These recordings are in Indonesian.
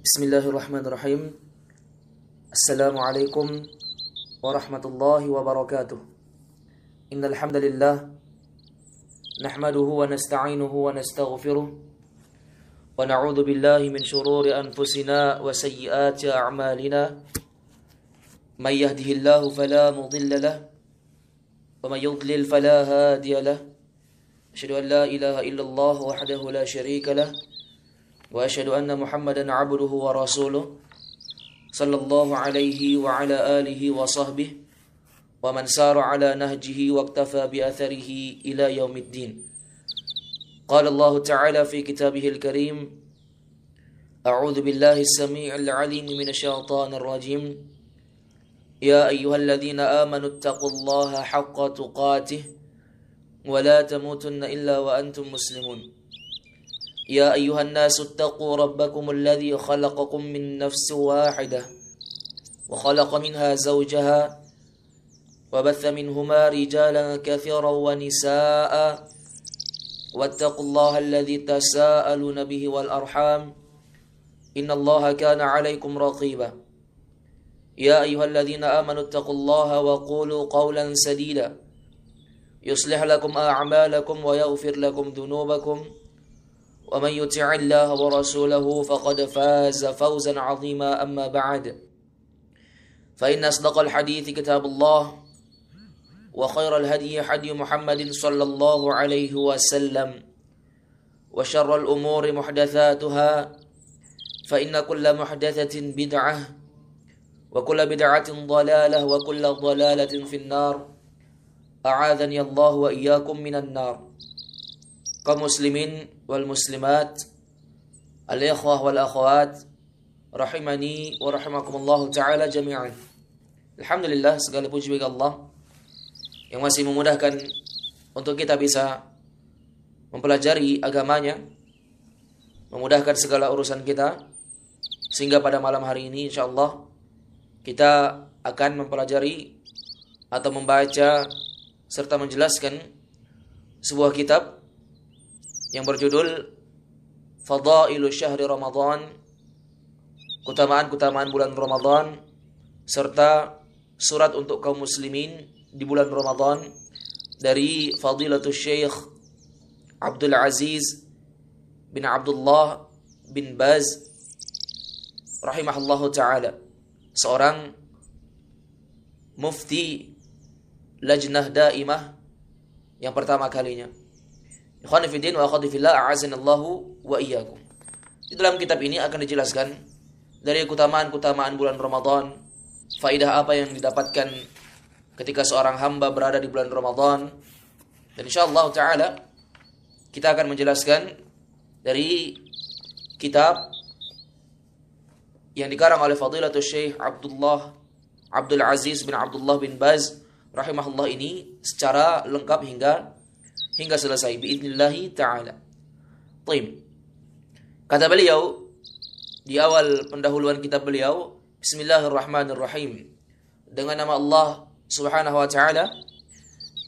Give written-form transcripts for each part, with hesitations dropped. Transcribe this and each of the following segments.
Bismillahirrahmanirrahim. Assalamualaikum warahmatullahi wabarakatuh. Innal hamdalillah nahmaduhu wa nasta'inuhu wa nastaghfiruh wa na'udzu billahi min shururi anfusina wa sayyiati a'malina. May yahdihillahu fala mudilla lahu wa may yudlil fala hadiya lahu. Asyhadu an la ilaha illallah wahdahu la syarika lahu wa asyhadu anna Muhammadan 'abduhu wa rasuluh sallallahu alaihi wa ala alihi wa sahbihi wa man sara ala nahjihi wa iktafa bi atharihi ila yaumiddin. Qala Allah ta'ala fi kitabihil karim, a'udzu billahi as-sami'il 'alim minasy syaithanir rajim. Ya ayyuhalladzina amanu taqullaha haqqa tuqatih wa la tamutunna illa wa antum muslimun. يا أيها الناس اتقوا ربكم الذي خلقكم من نفس واحدة وخلق منها زوجها وبث منهما رجالا كثيرا ونساء واتقوا الله الذي تساءلون به والأرحام إن الله كان عليكم رقيبا يا أيها الذين آمنوا اتقوا الله وقولوا قولا سديدا يصلح لكم أعمالكم ويغفر لكم ذنوبكم ومن يطع الله ورسوله فقد فاز فوزا عظيما أما بعد فإن أصدق الحديث كتاب الله وخير الهدي هدي محمد صلى الله عليه وسلم وشر الأمور محدثاتها فإن كل محدثة بدعة وكل بدعة ضلالة وكل ضلالة في النار أعاذني الله وإياكم من النار. Kaum muslimin wal muslimat, al-ikhwah wal akhwat, rahimani wa rahimakumullah ta'ala jami'an. Alhamdulillah, segala puji bagi Allah yang masih memudahkan untuk kita bisa mempelajari agamanya, memudahkan segala urusan kita, sehingga pada malam hari ini insyaallah kita akan mempelajari atau membaca serta menjelaskan sebuah kitab yang berjudul Fadailu Syahri Ramadan, keutamaan-keutamaan bulan Ramadan, serta surat untuk kaum muslimin di bulan Ramadan, dari Fadilatul Syekh Abdul Aziz bin Abdullah bin Baz rahimahullahu ta'ala, seorang mufti lajnah daimah yang pertama kalinya. Ikhwani fiddin wa akhwati fillah, a'azanallahu wa iyyakum. Di dalam kitab ini akan dijelaskan dari keutamaan-keutamaan bulan Ramadan, faidah apa yang didapatkan ketika seorang hamba berada di bulan Ramadan. Dan insyaallah taala kita akan menjelaskan dari kitab yang dikarang oleh Fadilatul Syekh Abdul Aziz bin Abdullah bin Baz rahimahullah ini secara lengkap hingga selesai biidnillahi ta'ala. Taib. Kata beliau di awal pendahuluan kitab beliau, Bismillahirrahmanirrahim, dengan nama Allah Subhanahu wa ta'ala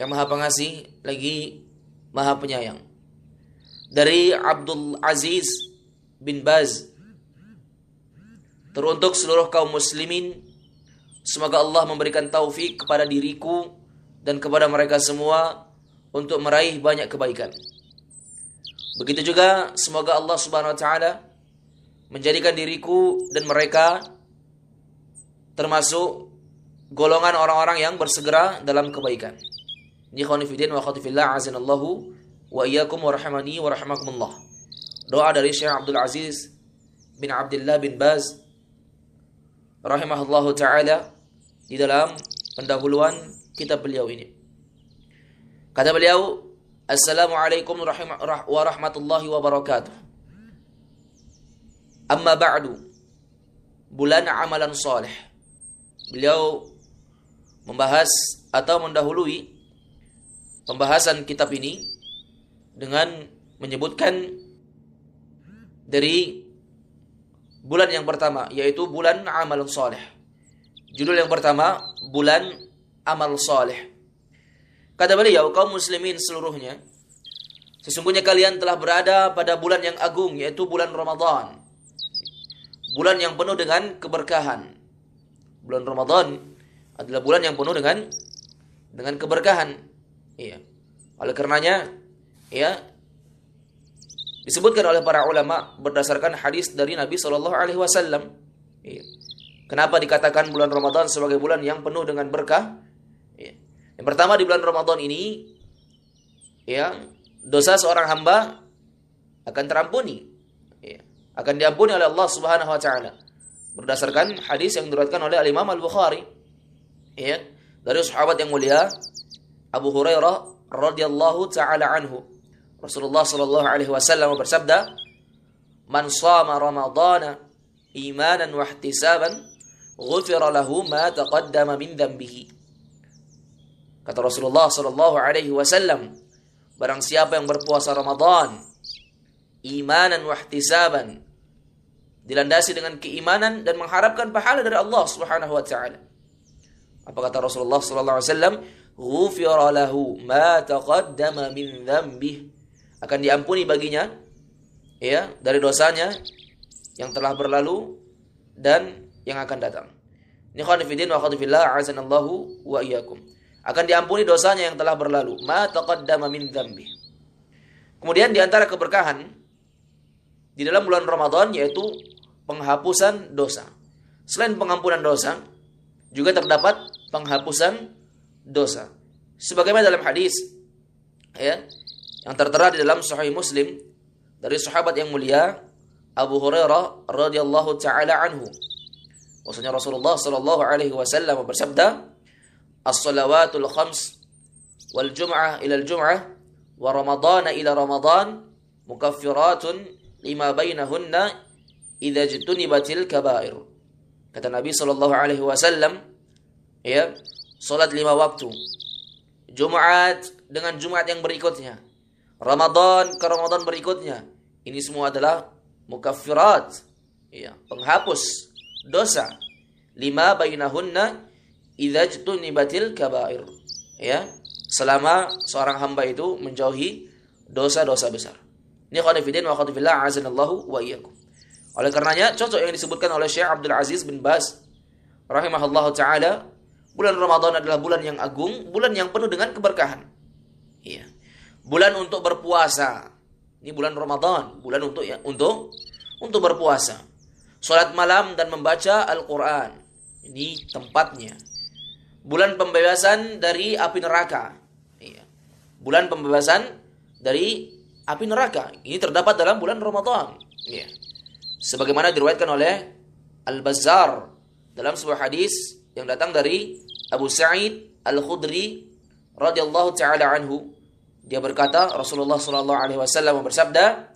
yang Maha Pengasih lagi Maha Penyayang. Dari Abdul Aziz bin Baz, teruntuk seluruh kaum muslimin, semoga Allah memberikan taufik kepada diriku dan kepada mereka semua untuk meraih banyak kebaikan. Begitu juga semoga Allah Subhanahu wa ta'ala menjadikan diriku dan mereka termasuk golongan orang-orang yang bersegera dalam kebaikan. Ikhwani fiddin wa akhwati fillah, azanallahu wa iyyakum wa rahimani wa rahimakumullah. Doa dari Syekh Abdul Aziz bin Abdullah bin Baz rahimahullahu ta'ala di dalam pendahuluan kitab beliau ini. Kata beliau, Assalamualaikum warahmatullahi wabarakatuh. Amma ba'du, bulan amalan salih. Beliau membahas atau mendahului pembahasan kitab ini dengan menyebutkan dari bulan yang pertama, yaitu bulan amal salih. Judul yang pertama, bulan amal salih. Kata beliau, kaum muslimin seluruhnya, sesungguhnya kalian telah berada pada bulan yang agung, yaitu bulan Ramadan. bulan yang penuh dengan keberkahan. Bulan Ramadan adalah bulan yang penuh dengan keberkahan. Iya. Oleh karenanya, ya, disebutkan oleh para ulama berdasarkan hadis dari Nabi Shallallahu Alaihi Wasallam. Iya. Kenapa dikatakan bulan Ramadan sebagai bulan yang penuh dengan berkah? Iya. Yang pertama, di bulan Ramadan ini, ya, dosa seorang hamba akan terampuni, ya, akan diampuni oleh Allah Subhanahu Wa Taala berdasarkan hadis yang diriwayatkan oleh Imam Al-Bukhari, ya, dari sahabat yang mulia Abu Hurairah radhiyallahu taala anhu. Rasulullah sallallahu alaihi wasallam bersabda, "Man shama Ramadhana imanan wa ihtisaban, ghufira lahu ma taqaddama min dhanbihi." Kata Rasulullah sallallahu alaihi wasallam, barang siapa yang berpuasa Ramadan imanan wa ihtisaban, dilandasi dengan keimanan dan mengharapkan pahala dari Allah Subhanahu wa taala. Apa kata Rasulullah sallallahu alaihi wasallam? Ghufira lahu ma taqaddama min dhanbihi, akan diampuni baginya, ya, dari dosanya yang telah berlalu dan yang akan datang. Ini khonifidin wa khonifillah azanallahu wa iyyakum. Akan diampuni dosanya yang telah berlalu, ma taqaddama min dhanbi. Kemudian di antara keberkahan di dalam bulan Ramadan yaitu penghapusan dosa. Selain pengampunan dosa, juga terdapat penghapusan dosa. Sebagaimana dalam hadis, ya, yang tertera di dalam Sahih Muslim dari sahabat yang mulia Abu Hurairah radhiyallahu taala anhu. Bahwasanya Rasulullah sallallahu alaihi wasallam bersabda, "As-salawatul khams wal jum'ah ila al-jum'ah wa ramadhana ila ramadan mukaffiratun lima bainahunna idza jtunibatil kaba'ir." Kata Nabi sallallahu alaihi wasallam, ya, salat 5 waktu, Jumat dengan Jumat yang berikutnya, Ramadan ke Ramadan berikutnya, ini semua adalah mukaffirat, ya, penghapus dosa. Lima bainahunna idza jtunibatil kaba'ir, ya, selama seorang hamba itu menjauhi dosa-dosa besar. Ini khonifidin wa khonifillah azanallahu wa iyyakum. Oleh karenanya cocok yang disebutkan oleh Syekh Abdul Aziz bin Baz rahimahullahu taala, bulan Ramadan adalah bulan yang agung, bulan yang penuh dengan keberkahan. Iya. Bulan untuk berpuasa. Ini bulan Ramadan, bulan untuk berpuasa. Salat malam dan membaca Al-Qur'an. Ini tempatnya. Bulan pembebasan dari api neraka. Iya. Bulan pembebasan dari api neraka. Ini terdapat dalam bulan Ramadan. Iya. Sebagaimana diriwayatkan oleh Al-Bazzar dalam sebuah hadis yang datang dari Abu Sa'id Al-Khudri radhiyallahu taala anhu. Dia berkata, Rasulullah sallallahu alaihi wasallam bersabda,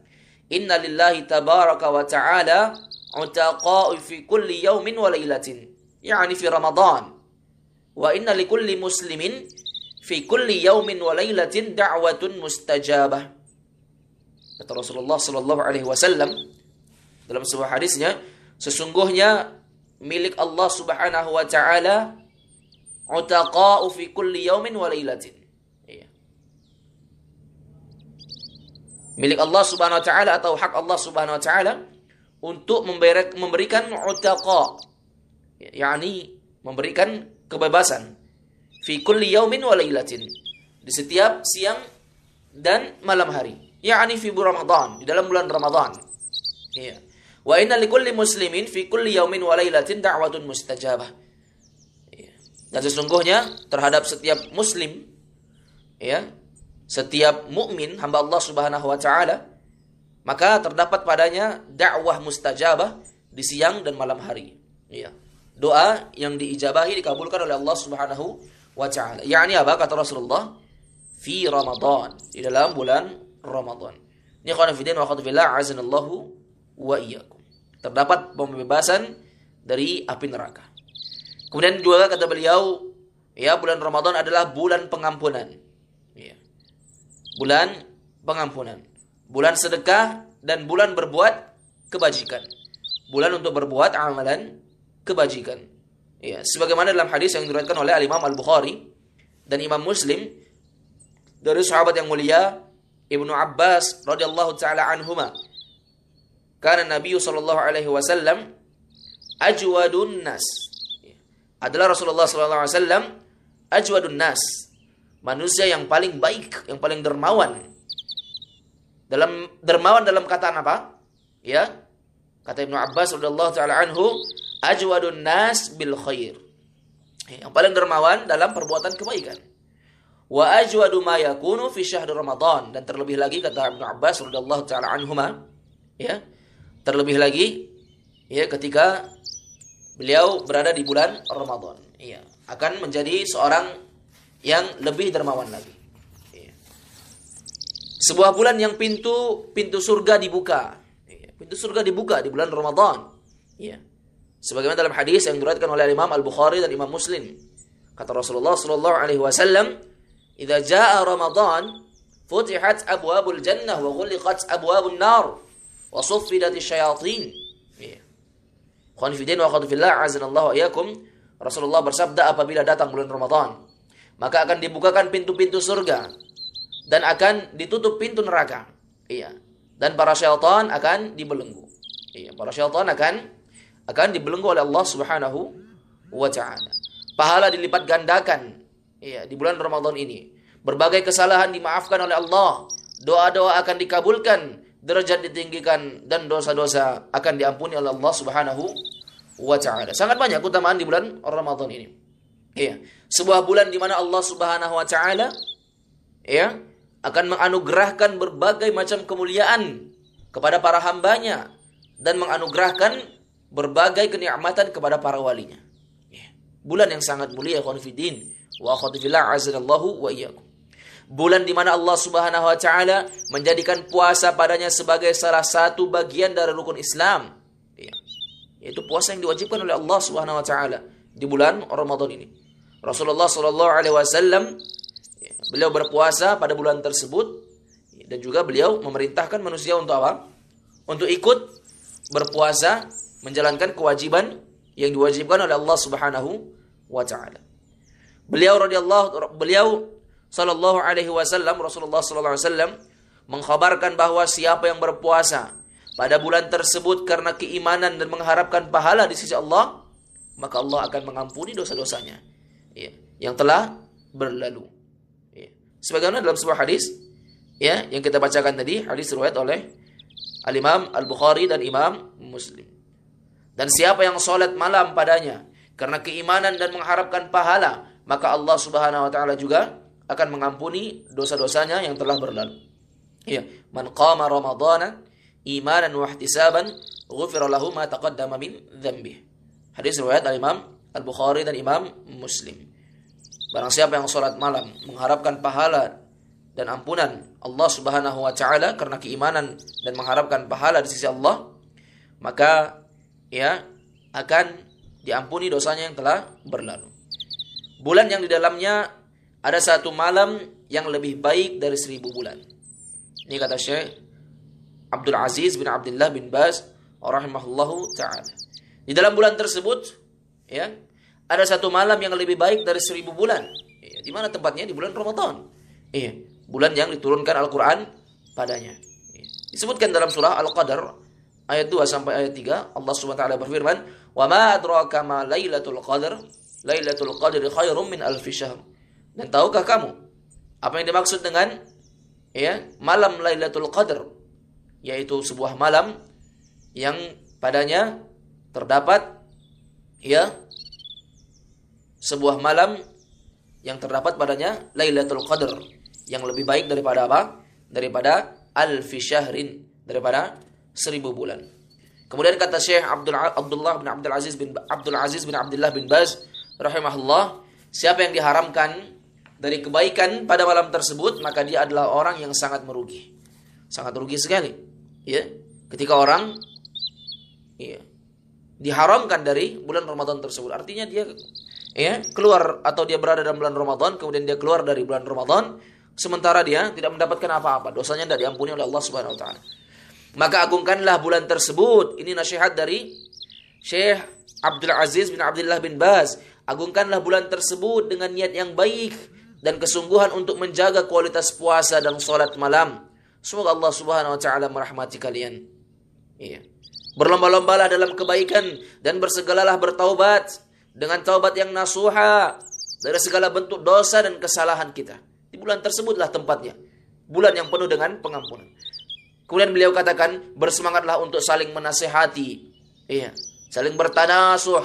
"Inna lillahi tabaraka wa ta'ala utaqa'a fi kulli yawmin wa lailatin." Yani fi Ramadan. Wa inna likulli muslimin fi kulli yawmin wa lailatin da'watun mustajabah. Kata Rasulullah sallallahu alaihi wasallam dalam sebuah hadisnya, sesungguhnya milik Allah Subhanahu wa taala utaqa'u fi kulli yawmin wa lailatin. Iya. Milik Allah Subhanahu wa taala atau hak Allah Subhanahu wa taala untuk memberikan utaqa, yakni memberikan kebebasan fi kulli yawmin wa lailatin, di setiap siang dan malam hari, yakni fi Ramadan, di dalam bulan Ramadan. Iya. Wa inna likulli muslimin fi kulli yawmin wa lailatin da'watun mustajabah. Dan sesungguhnya terhadap setiap muslim, ya, setiap mukmin hamba Allah Subhanahu wa taala, maka terdapat padanya dakwah mustajabah di siang dan malam hari. Ya. Doa yang diijabahi dikabulkan oleh Allah Subhanahu wa taala. Yakni apa kata Rasulullah? Fi Ramadan, di dalam bulan Ramadan. Ini khonifidin wa khonifillah azanallahu wa iyyakum. Terdapat pembebasan dari api neraka. Kemudian juga kata beliau, ya, bulan Ramadan adalah bulan pengampunan. Ya. Bulan pengampunan. Bulan sedekah dan bulan berbuat kebajikan. Bulan untuk berbuat amalan kebajikan. Ya, sebagaimana dalam hadis yang diriwayatkan oleh Imam Al-Bukhari dan Imam Muslim dari sahabat yang mulia Ibnu Abbas radhiyallahu taala anhuma. Kana Nabi sallallahu alaihi wasallam ajwadun nas. Adalah Rasulullah SAW ajwadun nas, manusia yang paling baik, yang paling dermawan. Dermawan dalam kata apa? Ya, kata Ibnu Abbas radhiyallahu taala anhu, ajwadun nas bil khair. Yang paling dermawan dalam perbuatan kebaikan. Wa ajwadu ma yakunu fi syahr Ramadan, dan terlebih lagi kata Ibnu Abbas radhiyallahu taala anhuma, ya, terlebih lagi ya ketika beliau berada di bulan Ramadan, ya, akan menjadi seorang yang lebih dermawan lagi. Ya. Sebuah bulan yang pintu surga dibuka. Ya. Pintu surga dibuka di bulan Ramadan. Ya. Sebagaimana dalam hadis yang diriwayatkan oleh Imam Al-Bukhari dan Imam Muslim. Kata Rasulullah sallallahu alaihi wasallam, "Idza jaa Ramadan, futihat abwabul jannah wa ghuliqat abwabun nar wa suffidatis syayatin." Ya. Khonifidin wa khonifillah azanallahu ayakum. Rasulullah bersabda, apabila datang bulan Ramadan, maka akan dibukakan pintu-pintu surga dan akan ditutup pintu neraka. Iya. Dan para syaitan akan dibelenggu. Iya, para syaitan akan dibelenggu oleh Allah Subhanahu wa taala. Pahala dilipat gandakan. Iya, di bulan Ramadan ini. Berbagai kesalahan dimaafkan oleh Allah. Doa-doa akan dikabulkan, derajat ditinggikan, dan dosa-dosa akan diampuni oleh Allah Subhanahu wa ta'ala. Sangat banyak keutamaan di bulan Ramadan ini. Iya. Sebuah bulan di mana Allah Subhanahu wa ta'ala ya akan menganugerahkan berbagai macam kemuliaan kepada para hambanya dan menganugerahkan berbagai kenikmatan kepada para walinya. Iya. Bulan yang sangat mulia, khonifidin wa akhwatifillah azanallahu wa iyyakum. Bulan di mana Allah Subhanahu wa taala menjadikan puasa padanya sebagai salah satu bagian dari rukun Islam. Ya. Yaitu puasa yang diwajibkan oleh Allah Subhanahu wa taala di bulan Ramadan ini. Rasulullah sallallahu alaihi wasallam beliau berpuasa pada bulan tersebut dan juga beliau memerintahkan manusia untuk apa? Untuk ikut berpuasa, menjalankan kewajiban yang diwajibkan oleh Allah Subhanahu wa taala. Beliau sallallahu alaihi wasallam, Rasulullah sallallahu alaihi wasallam mengkhabarkan bahwa siapa yang berpuasa pada bulan tersebut karena keimanan dan mengharapkan pahala di sisi Allah, maka Allah akan mengampuni dosa-dosanya, ya, yang telah berlalu. Ya. Sebagaimana dalam sebuah hadis, ya, yang kita bacakan tadi, hadis riwayat oleh Al-Imam Al-Bukhari dan Imam Muslim. Dan siapa yang salat malam padanya karena keimanan dan mengharapkan pahala, maka Allah Subhanahu wa taala juga akan mengampuni dosa-dosanya yang telah berlalu. Ya, man qama ramadhana imanan wa ihtisaban ghufira lahu ma taqaddama min dhanbihi. Hadis riwayat Imam Al-Bukhari dan Imam Muslim. Barang siapa yang salat malam mengharapkan pahala dan ampunan Allah Subhanahu wa taala karena keimanan dan mengharapkan pahala di sisi Allah, maka ya akan diampuni dosanya yang telah berlalu. Bulan yang di dalamnya ada satu malam yang lebih baik dari 1000 bulan. Ini kata Syekh Abdul Aziz bin Abdullah bin Baz rahimahullahu ta'ala. Di dalam bulan tersebut, ya, ada satu malam yang lebih baik dari 1000 bulan. Ya, di mana tempatnya? Di bulan Ramadan. Ya, bulan yang diturunkan Al-Quran padanya. Ya. Disebutkan dalam surah Al-Qadar ayat 2 sampai ayat 3, Allah Subhanahu wa taala berfirman, "Wa ma adraka ma lailatul qadar? Lailatul qadri khairum min alfi syahr." Dan tahukah kamu apa yang dimaksud dengan ya malam Lailatul Qadar? Yaitu sebuah malam yang padanya terdapat ya sebuah malam yang terdapat padanya Lailatul Qadar yang lebih baik daripada apa? Daripada alfi syahrin, daripada 1000 bulan. Kemudian kata Syekh Abdullah bin Abdul Aziz bin Abdullah bin Baz rahimahullah, siapa yang diharamkan dari kebaikan pada malam tersebut, maka dia adalah orang yang sangat merugi. Sangat rugi sekali. Ya, ketika orang ya, diharamkan dari bulan Ramadan tersebut. Artinya dia ya keluar atau dia berada dalam bulan Ramadan, kemudian dia keluar dari bulan Ramadan, sementara dia tidak mendapatkan apa-apa. Dosanya tidak diampuni oleh Allah Subhanahu wa taala. Maka agungkanlah bulan tersebut. Ini nasihat dari Syekh Abdul Aziz bin Abdullah bin Baz. Agungkanlah bulan tersebut dengan niat yang baik dan kesungguhan untuk menjaga kualitas puasa dan salat malam. Semoga Allah Subhanahu wa taala merahmati kalian. Iya. Berlomba-lombalah dalam kebaikan dan bersegeralah bertaubat dengan taubat yang nasuha dari segala bentuk dosa dan kesalahan kita. Di bulan tersebutlah tempatnya. Bulan yang penuh dengan pengampunan. Kemudian beliau katakan, bersemangatlah untuk saling menasihati. Iya, saling bertanasuh,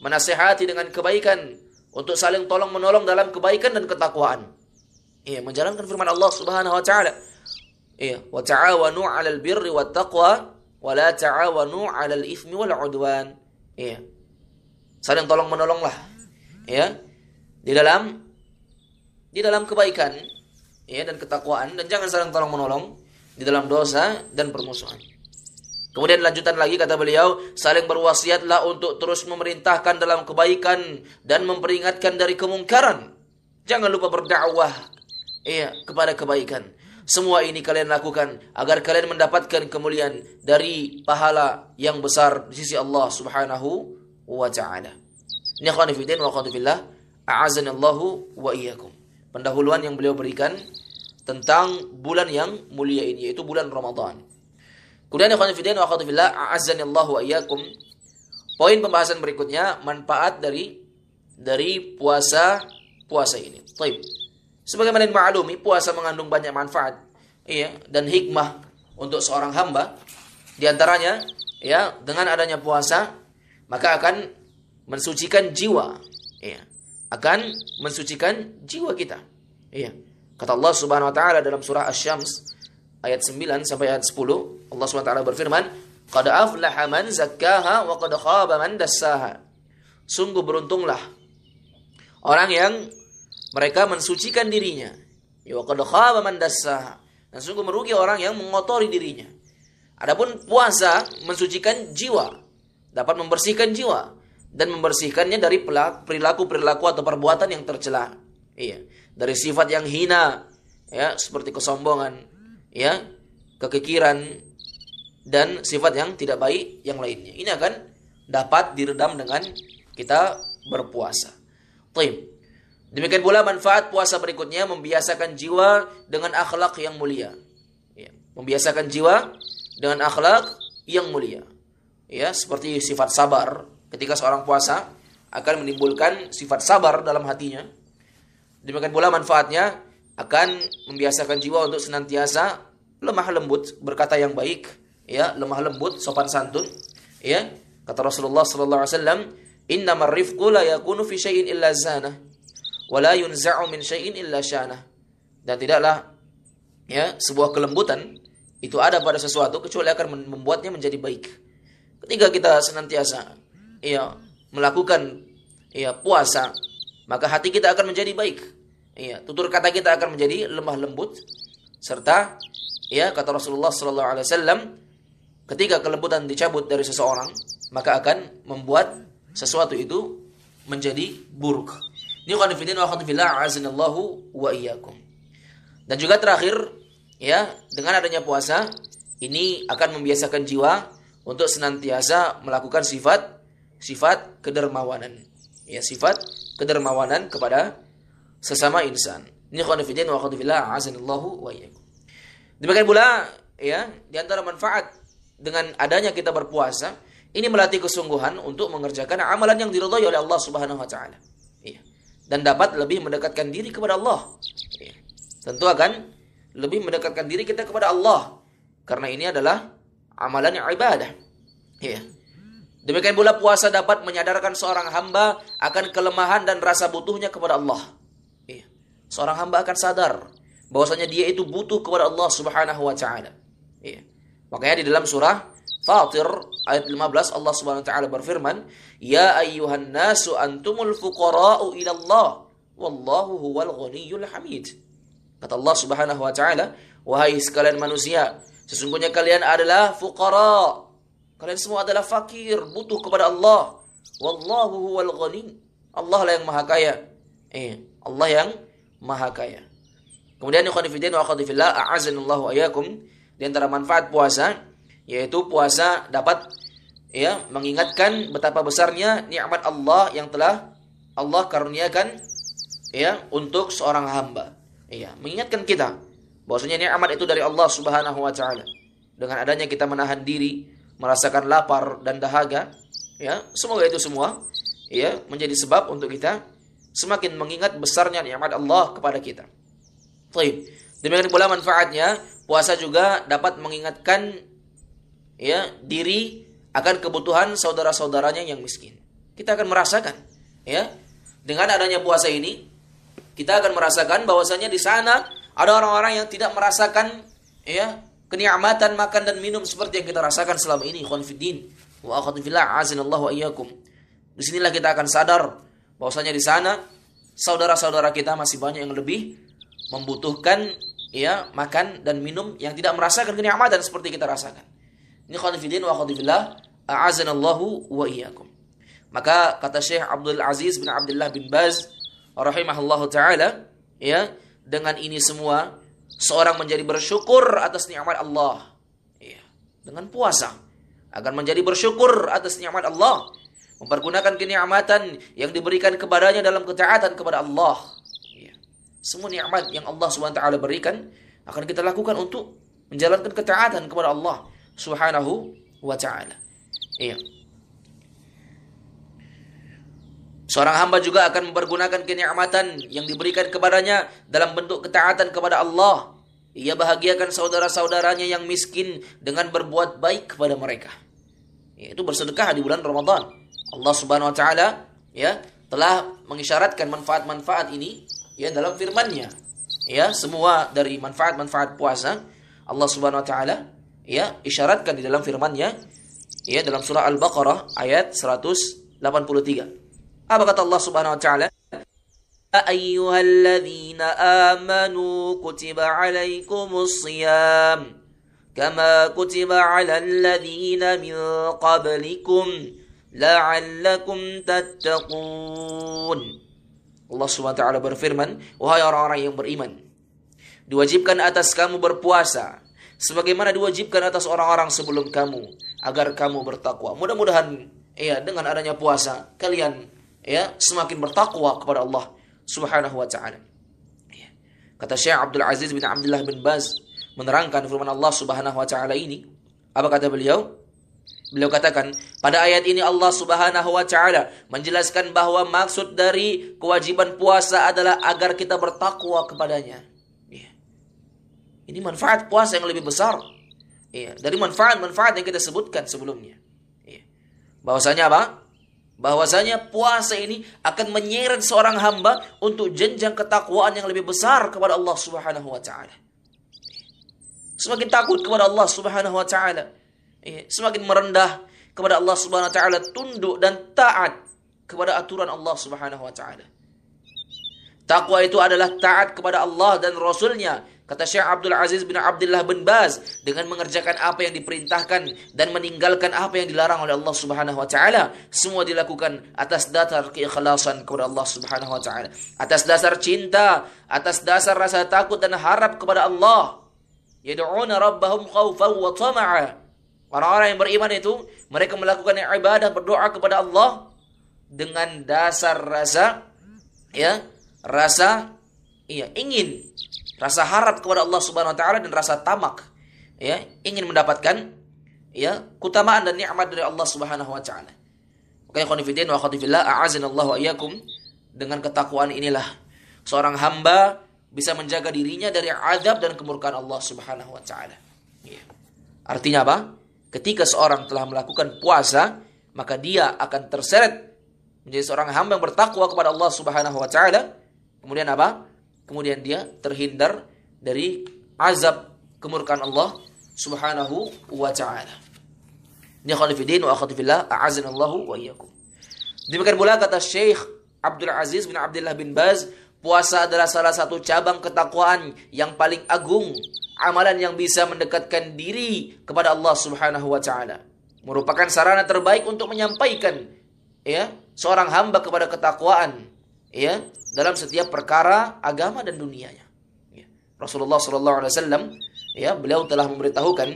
menasihati dengan kebaikan, untuk saling tolong menolong dalam kebaikan dan ketakwaan. Iya, menjalankan firman Allah Subhanahu wa taala. Iya, wa ta'awanu 'alal birri wat taqwa wa la ta'awanu 'alal itsmi wal 'udwan. Iya. Saling tolong menolonglah. Ya. Di dalam kebaikan, ya, dan ketakwaan, dan jangan saling tolong menolong di dalam dosa dan permusuhan. Kemudian lanjutan lagi kata beliau, saling berwasiatlah untuk terus memerintahkan dalam kebaikan dan memperingatkan dari kemungkaran. Jangan lupa berdakwah, iya, kepada kebaikan. Semua ini kalian lakukan agar kalian mendapatkan kemuliaan dari pahala yang besar di sisi Allah Subhanahu wa taala. Ini akhwani fillah wa akhwati fillah, a'azanallahu wa iyyakum. Pendahuluan yang beliau berikan tentang bulan yang mulia ini, yaitu bulan Ramadan. Kemudian akhwani fillah wa akhwati fillah, a'azanallahu wa iyyakum. Poin pembahasan berikutnya, manfaat dari puasa ini. Baik. Sebagaimana dimaklumi, puasa mengandung banyak manfaat, iya, dan hikmah untuk seorang hamba. Di antaranya, ya, dengan adanya puasa, maka akan mensucikan jiwa, iya, akan mensucikan jiwa kita, iya. Kata Allah Subhanahu wa taala dalam surah Asy-Syams ayat 9 sampai ayat 10, Allah Subhanahu wa taala berfirman, "Qad aflaha man zakkaha wa qad khaba man dassaha." Sungguh beruntunglah orang yang mereka mensucikan dirinya. Ya, qad khaba man dassaha. Dan sungguh merugi orang yang mengotori dirinya. Adapun puasa mensucikan jiwa, dapat membersihkan jiwa dan membersihkannya dari perilaku-perilaku atau perbuatan yang tercela. Iya, dari sifat yang hina, ya, seperti kesombongan, ya, kekikiran, dan sifat yang tidak baik yang lainnya. Ini akan dapat diredam dengan kita berpuasa. Baik. Demikian pula manfaat puasa berikutnya, membiasakan jiwa dengan akhlak yang mulia. Ya, membiasakan jiwa dengan akhlak yang mulia. Ya, seperti sifat sabar. Ketika seorang puasa akan menimbulkan sifat sabar dalam hatinya. Demikian pula manfaatnya akan membiasakan jiwa untuk senantiasa lemah lembut, berkata yang baik, ya, lemah lembut, sopan santun. Ya, kata Rasulullah sallallahu alaihi wasallam, "Innamar rifqu la yakunu fi syai'in illa zanah. Wala yunza'u min syai'in illa syanah." Dan tidaklah, ya, sebuah kelembutan itu ada pada sesuatu kecuali akan membuatnya menjadi baik. Ketika kita senantiasa, ya, melakukan, ya, puasa, maka hati kita akan menjadi baik. Ya, tutur kata kita akan menjadi lemah lembut, serta, ya, kata Rasulullah sallallahu alaihi wasallam, ketika kelembutan dicabut dari seseorang, maka akan membuat sesuatu itu menjadi buruk. Ini qanifidin wa khatifillah a'azinallahu wa iyyakum. Dan juga terakhir, ya, dengan adanya puasa, ini akan membiasakan jiwa untuk senantiasa melakukan sifat kedermawanan. Ya, sifat kedermawanan kepada sesama insan. Ini qanifidin wa khatifillah a'azinallahu wa iyyakum. Demikian pula, ya, di antara manfaat dengan adanya kita berpuasa, ini melatih kesungguhan untuk mengerjakan amalan yang diridhai oleh Allah Subhanahu wa taala. Iya. Dan dapat lebih mendekatkan diri kepada Allah. Ya. Tentu akan lebih mendekatkan diri kita kepada Allah, karena ini adalah amalan yang ibadah. Ya. Demikian pula puasa dapat menyadarkan seorang hamba akan kelemahan dan rasa butuhnya kepada Allah. Ya. Seorang hamba akan sadar bahwasanya dia itu butuh kepada Allah Subhanahu wa taala. Ya. Makanya di dalam surah Fatir ayat 15 Allah Subhanahu wa taala berfirman, "Ya ayyuhan nasu antumul fuqara'u ila Allah, wallahu huwal ghaniyyul hamid." Kata Allah Subhanahu wa taala, "Wahai sekalian manusia, sesungguhnya kalian adalah fuqara." Kalian semua adalah fakir, butuh kepada Allah. Wallahu huwal ghani. Allah lah yang maha kaya. Allah yang maha kaya. Kemudian ikhwan fillah wa akhwati fillah, a'azanallahu ayyakum, di antara manfaat puasa, yaitu puasa dapat, ya, mengingatkan betapa besarnya nikmat Allah yang telah Allah karuniakan, ya, untuk seorang hamba. Ya, mengingatkan kita bahwasanya nikmat itu dari Allah Subhanahu wa taala. Dengan adanya kita menahan diri merasakan lapar dan dahaga, ya, semoga itu semua ya menjadi sebab untuk kita semakin mengingat besarnya nikmat Allah kepada kita. Baik. Demikian pula manfaatnya, puasa juga dapat mengingatkan ya diri akan kebutuhan saudara-saudaranya yang miskin. Kita akan merasakan ya, dengan adanya puasa ini kita akan merasakan bahwasanya di sana ada orang-orang yang tidak merasakan ya kenikmatan makan dan minum seperti yang kita rasakan selama ini. Ikhwan fiddin wa akhwati fillah, azinallahu wa iyyakum. Disinilah kita akan sadar bahwasanya di sana saudara-saudara kita masih banyak yang lebih membutuhkan ya makan dan minum yang tidak merasakan kenikmatan seperti kita rasakan. Ini ikhwan fiddin wa akhwati fillah, azinallahu wa iyyakum. Maka kata Syekh Abdul Aziz bin Abdullah bin Baz rahimahullahu taala, ya, dengan ini semua seorang menjadi bersyukur atas nikmat Allah. Ya, dengan puasa agar menjadi bersyukur atas nikmat Allah, mempergunakan kenikmatan yang diberikan kepadanya dalam ketaatan kepada Allah. Ya. Semua nikmat yang Allah Subhanahu wa taala berikan akan kita lakukan untuk menjalankan ketaatan kepada Allah Subhanahu wa taala. Iya. Seorang hamba juga akan mempergunakan kenikmatan yang diberikan kepadanya dalam bentuk ketaatan kepada Allah. Ia bahagiakan saudara-saudaranya yang miskin dengan berbuat baik kepada mereka. Yaitu bersedekah di bulan Ramadan. Allah Subhanahu wa taala ya telah mengisyaratkan manfaat-manfaat ini ya dalam firman-Nya. Ya, semua dari manfaat-manfaat puasa Allah Subhanahu wa taala ya isyaratkan di dalam firman-Nya ya dalam surah Al-Baqarah ayat 183. Apa kata Allah Subhanahu wa taala? Ayyuhalladzina amanu kutiba 'alaikumus shiyam kama kutiba 'alal ladzina min qablikum la'allakum tattaqun. Allah Subhanahu wa taala berfirman, wahai orang-orang yang beriman, diwajibkan atas kamu berpuasa sebagaimana diwajibkan atas orang-orang sebelum kamu agar kamu bertakwa. Mudah-mudahan ya dengan adanya puasa kalian ya semakin bertakwa kepada Allah Subhanahu wa taala. Ya. Kata Syekh Abdul Aziz bin Abdullah bin Baz menerangkan firman Allah Subhanahu wa taala ini. Apa kata beliau? Beliau katakan, pada ayat ini Allah Subhanahu wa taala menjelaskan bahwa maksud dari kewajiban puasa adalah agar kita bertakwa kepadanya. Ya. Ini manfaat puasa yang lebih besar. Ya, dari manfaat-manfaat yang kita sebutkan sebelumnya. Ya. Bahwasanya apa? Bahwasanya puasa ini akan menyeret seorang hamba untuk jenjang ketakwaan yang lebih besar kepada Allah Subhanahu wa taala. Semakin takut kepada Allah Subhanahu wa taala, semakin merendah kepada Allah Subhanahu wa taala, tunduk dan taat kepada aturan Allah Subhanahu wa taala. Takwa itu adalah taat kepada Allah dan Rasul-Nya. Kata Syekh Abdul Aziz bin Abdullah bin Baz, dengan mengerjakan apa yang diperintahkan dan meninggalkan apa yang dilarang oleh Allah Subhanahu wa taala, semua dilakukan atas dasar keikhlasan kepada Allah Subhanahu wa taala, atas dasar cinta, atas dasar rasa takut dan harap kepada Allah. Yad'una rabbahum khaufan wa tama'a. Orang-orang yang beriman itu mereka melakukan ibadah, berdoa kepada Allah dengan dasar rasa ingin, rasa harap kepada Allah Subhanahu wa taala dan rasa tamak, ya, ingin mendapatkan ya keutamaan dan nikmat dari Allah Subhanahu wa taala. Maka ikhwan fillah wa akhwati fillah, a'azinallahu wa iyyakum, dengan ketakwaan inilah seorang hamba bisa menjaga dirinya dari azab dan kemurkaan Allah Subhanahu wa taala. Ya. Artinya apa? Ketika seorang telah melakukan puasa, maka dia akan terseret menjadi seorang hamba yang bertakwa kepada Allah Subhanahu wa taala. Kemudian apa? Kemudian dia terhindar dari azab kemurkaan Allah Subhanahu wa taala. Ini khalifidin wa akhwatifillah, a'azinallahu wa iyyakum. Demikian pula kata Syekh Abdul Aziz bin Abdullah bin Baz, puasa adalah salah satu cabang ketakwaan yang paling agung, amalan yang bisa mendekatkan diri kepada Allah Subhanahu wa taala. Merupakan sarana terbaik untuk menyampaikan ya seorang hamba kepada ketakwaan ya dalam setiap perkara agama dan dunianya. Ya. Rasulullah sallallahu alaihi wasallam ya beliau telah memberitahukan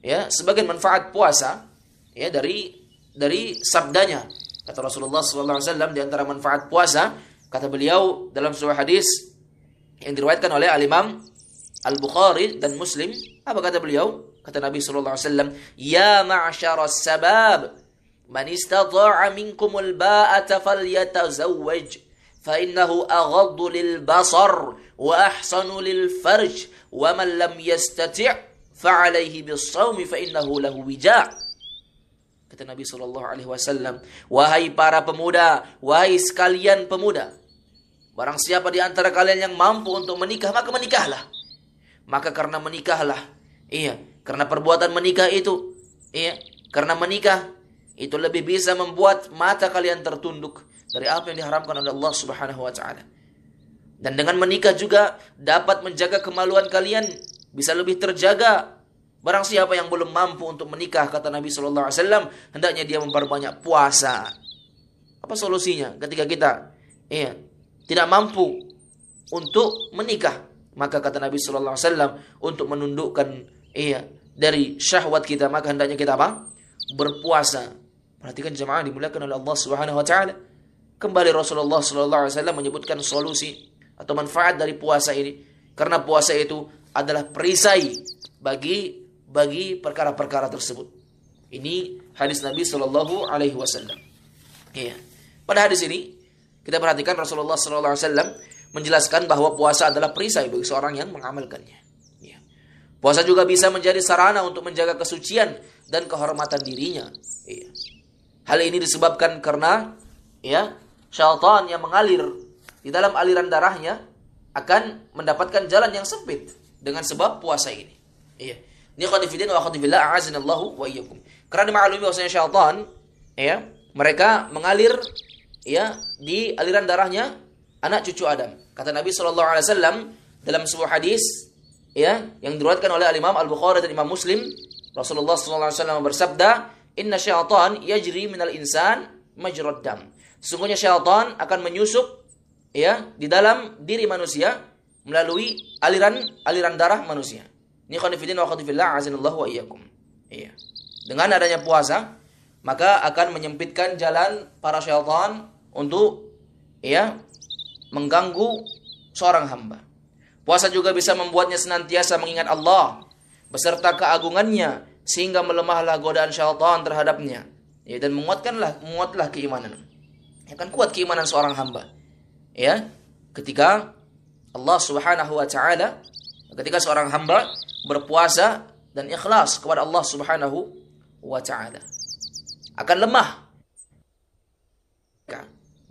ya sebagian manfaat puasa ya dari sabdanya. Kata Rasulullah sallallahu alaihi wasallam, di antara manfaat puasa, kata beliau dalam sebuah hadis yang diriwayatkan oleh Al-Imam Al-Bukhari dan Muslim, apa kata beliau? Kata Nabi sallallahu alaihi wasallam, "Ya ma'syaras sabab, man istata'a minkumul ba'ata falyatazawwaj, fa innahu aghaddu lil basar wa ahsanu lil farj, wa man lam yastati' fa 'alaihi bis shaumi fa innahu lahu wija'." Kata Nabi sallallahu alaihi wasallam, "Wahai para pemuda, wahai sekalian pemuda, barang siapa di antara kalian yang mampu untuk menikah, maka menikahlah." Maka karena menikahlah, karena perbuatan menikah itu, karena menikah itu lebih bisa membuat mata kalian tertunduk dari apa yang diharamkan oleh Allah Subhanahu wa taala. Dan dengan menikah juga dapat menjaga kemaluan kalian, bisa lebih terjaga. Barang siapa yang belum mampu untuk menikah, kata Nabi sallallahu alaihi wasallam, hendaknya dia memperbanyak puasa. Apa solusinya ketika kita tidak mampu untuk menikah? Maka kata Nabi sallallahu alaihi wasallam, untuk menundukkan dari syahwat kita, maka hendaknya kita apa? Berpuasa. Perhatikan jemaah dimuliakan oleh Allah Subhanahu wa taala. Kembali Rasulullah sallallahu alaihi wasallam menyebutkan solusi atau manfaat dari puasa ini, karena puasa itu adalah perisai bagi perkara-perkara tersebut. Ini hadis Nabi sallallahu alaihi wasallam. Pada hadis ini kita perhatikan Rasulullah sallallahu alaihi wasallam menjelaskan bahwa puasa adalah perisai bagi seorang yang mengamalkannya. Puasa juga bisa menjadi sarana untuk menjaga kesucian dan kehormatan dirinya. Hal ini disebabkan karena syaitan yang mengalir di dalam aliran darahnya akan mendapatkan jalan yang sempit dengan sebab puasa ini. Ini khonifidin wa khonifillah a'azinallahu wa iyyakum. Karena dimaklumi bahwasanya syaitan mereka mengalir di aliran darahnya anak cucu Adam. Kata Nabi sallallahu alaihi wasallam dalam sebuah hadis yang diriwayatkan oleh Imam Al-Bukhari dan Imam Muslim, Rasulullah sallallahu alaihi wasallam bersabda, "Inna syaitan yajri minal insan majrad dam." Sesungguhnya syaitan akan menyusup di dalam diri manusia melalui aliran darah manusia. Ini khonifidin wa khonifillah azinallahu wa iyyakum. Dengan adanya puasa, maka akan menyempitkan jalan para syaitan untuk mengganggu seorang hamba. Puasa juga bisa membuatnya senantiasa mengingat Allah beserta keagungannya, sehingga melemahlah godaan syaitan terhadapnya, dan menguatlah keimanan. Akan kuat keimanan seorang hamba ketika Allah Subhanahu wa taala, ketika seorang hamba berpuasa dan ikhlas kepada Allah Subhanahu wa taala, akan lemah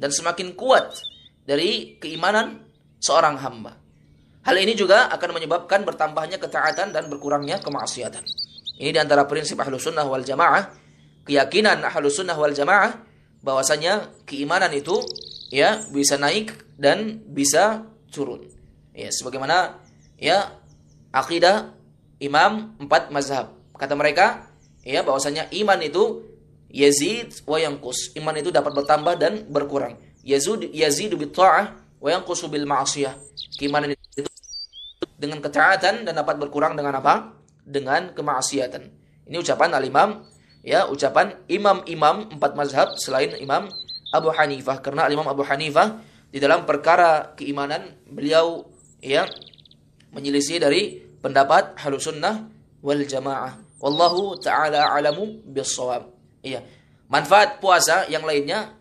dan semakin kuat dari keimanan seorang hamba. Hal ini juga akan menyebabkan bertambahnya ketaatan dan berkurangnya kemaksiatan. Ini di antara prinsip Ahlus Sunnah wal Jamaah, keyakinan Ahlus Sunnah wal Jamaah bahwasanya keimanan itu bisa naik dan bisa turun. Sebagaimana akidah imam 4 mazhab. Kata mereka bahwasanya iman itu yazid wa yanqus. Iman itu dapat bertambah dan berkurang. Yazidu bit ta'ah wa yanqusu bil ma'siyah. Keimanan itu dengan ketaatan dan dapat berkurang dengan apa? Dengan kemaksiatan. Ini ucapan al-imam, ucapan imam-imam 4 mazhab selain Imam Abu Hanifah. Karena Imam Abu Hanifah di dalam perkara keimanan beliau menyelisih dari pendapat Ahlus Sunnah wal Jamaah. Wallahu ta'ala a'lamu bis-shawab. Manfaat puasa yang lainnya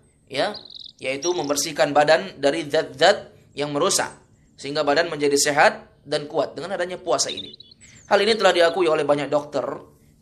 yaitu membersihkan badan dari zat-zat yang merusak sehingga badan menjadi sehat dan kuat dengan adanya puasa ini. Hal ini telah diakui oleh banyak dokter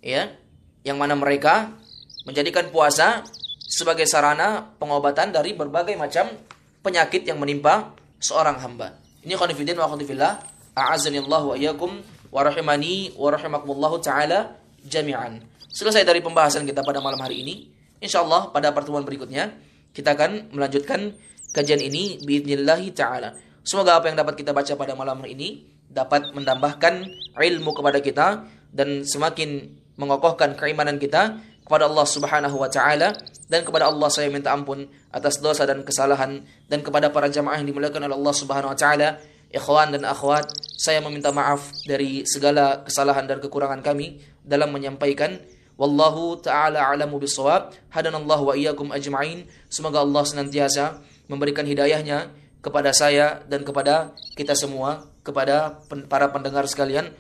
yang mana mereka menjadikan puasa sebagai sarana pengobatan dari berbagai macam penyakit yang menimpa seorang hamba. Ini khonifidin wa khonifillah a'azanillahu wa iyyakum wa rahimani wa rahimakumullahu ta'ala jami'an. Selesai dari pembahasan kita pada malam hari ini. Insyaallah pada pertemuan berikutnya kita akan melanjutkan kajian ini biidznillah ta'ala. Semoga apa yang dapat kita baca pada malam hari ini dapat menambahkan ilmu kepada kita dan semakin mengokohkan keimanan kita kepada Allah Subhanahu wa taala, dan kepada Allah saya minta ampun atas dosa dan kesalahan, dan kepada para jamaah yang dimuliakan oleh Allah Subhanahu wa taala, ikhwan dan akhwat, saya meminta maaf dari segala kesalahan dan kekurangan kami dalam menyampaikan. Wallahu ta'ala a'lamu bis-shawab. Hadanallahu wa iyyakum ajma'in. Semoga Allah senantiasa memberikan hidayahnya kepada saya dan kepada kita semua, kepada para pendengar sekalian,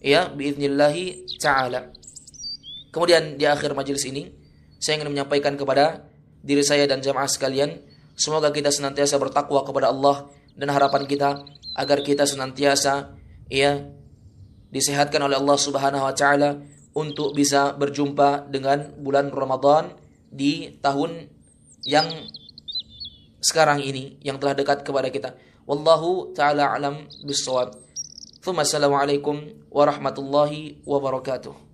ya biidznillah taala. Kemudian di akhir majelis ini saya ingin menyampaikan kepada diri saya dan jamaah sekalian, semoga kita senantiasa bertakwa kepada Allah, dan harapan kita agar kita senantiasa ya disehatkan oleh Allah Subhanahu wa taala untuk bisa berjumpa dengan bulan Ramadan di tahun yang sekarang ini yang telah dekat kepada kita. Wallahu taala alam bissawab. Assalamualaikum warahmatullahi wabarakatuh.